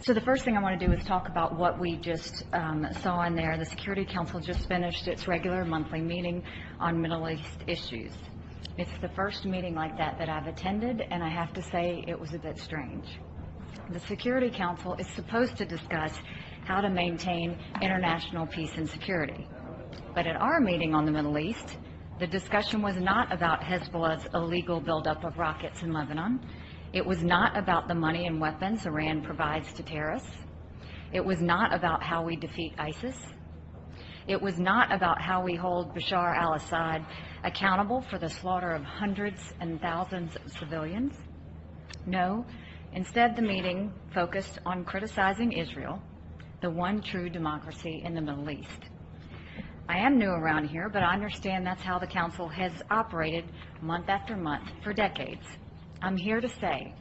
So the first thing I want to do is talk about what we just saw in there. The Security Council just finished its regular monthly meeting on Middle East issues. It's the first meeting like that I've attended, and I have to say it was a bit strange. The Security Council is supposed to discuss how to maintain international peace and security. But at our meeting on the Middle East, the discussion was not about Hezbollah's illegal buildup of rockets in Lebanon. It was not about the money and weapons Iran provides to terrorists. It was not about how we defeat ISIS. It was not about how we hold Bashar al-Assad accountable for the slaughter of hundreds and thousands of civilians. No, instead the meeting focused on criticizing Israel, the one true democracy in the Middle East. I am new around here, but I understand that's how the Council has operated month after month for decades. I'm here to say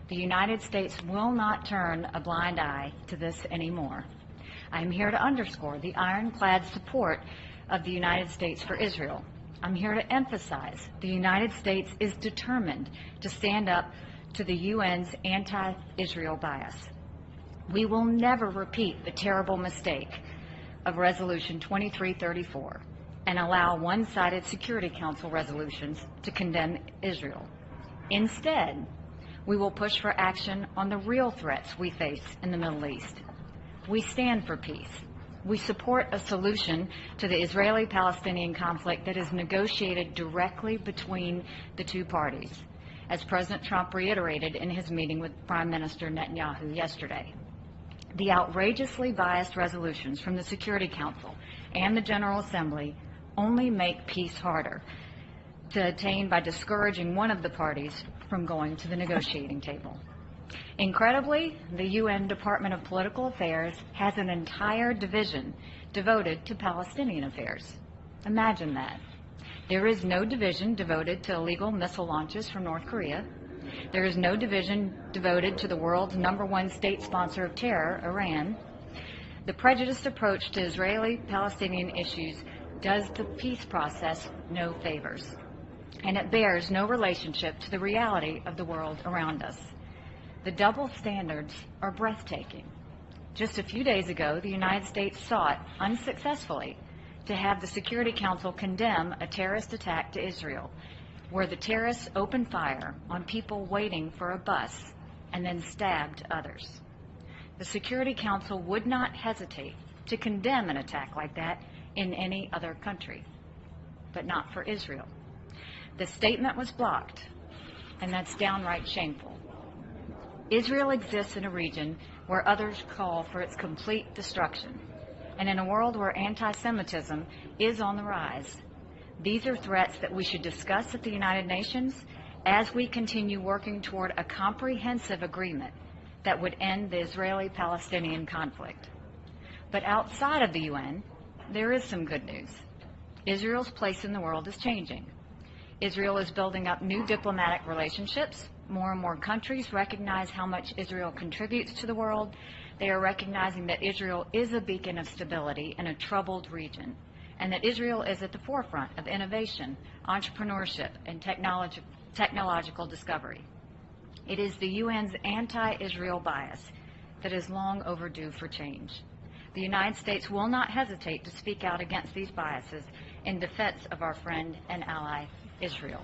the United States will not turn a blind eye to this anymore. I'm here to underscore the ironclad support of the United States for Israel. I'm here to emphasize the United States is determined to stand up to the UN's anti-Israel bias. We will never repeat the terrible mistake of Resolution 2334 and allow one-sided Security Council resolutions to condemn Israel. Instead, we will push for action on the real threats we face in the Middle East. We stand for peace. We support a solution to the Israeli-Palestinian conflict that is negotiated directly between the two parties, as President Trump reiterated in his meeting with Prime Minister Netanyahu yesterday. The outrageously biased resolutions from the Security Council and the General Assembly only make peace harder to attain by discouraging one of the parties from going to the negotiating table. Incredibly, the UN Department of Political Affairs has an entire division devoted to Palestinian affairs. Imagine that. There is no division devoted to illegal missile launches from North Korea. There is no division devoted to the world's #1 state sponsor of terror, Iran. The prejudiced approach to Israeli-Palestinian issues does the peace process no favors, and it bears no relationship to the reality of the world around us. The double standards are breathtaking. Just a few days ago, the United States sought, unsuccessfully, to have the Security Council condemn a terrorist attack to Israel, where the terrorists opened fire on people waiting for a bus and then stabbed others. The Security Council would not hesitate to condemn an attack like that in any other country, but not for Israel. The statement was blocked, and that's downright shameful. Israel exists in a region where others call for its complete destruction, and in a world where anti-Semitism is on the rise. These are threats that we should discuss at the United Nations as we continue working toward a comprehensive agreement that would end the Israeli-Palestinian conflict. But outside of the UN, there is some good news. Israel's place in the world is changing. Israel is building up new diplomatic relationships. More and more countries recognize how much Israel contributes to the world. They are recognizing that Israel is a beacon of stability in a troubled region, and that Israel is at the forefront of innovation, entrepreneurship, and technological discovery. It is the UN's anti-Israel bias that is long overdue for change. The United States will not hesitate to speak out against these biases in defense of our friend and ally, Israel.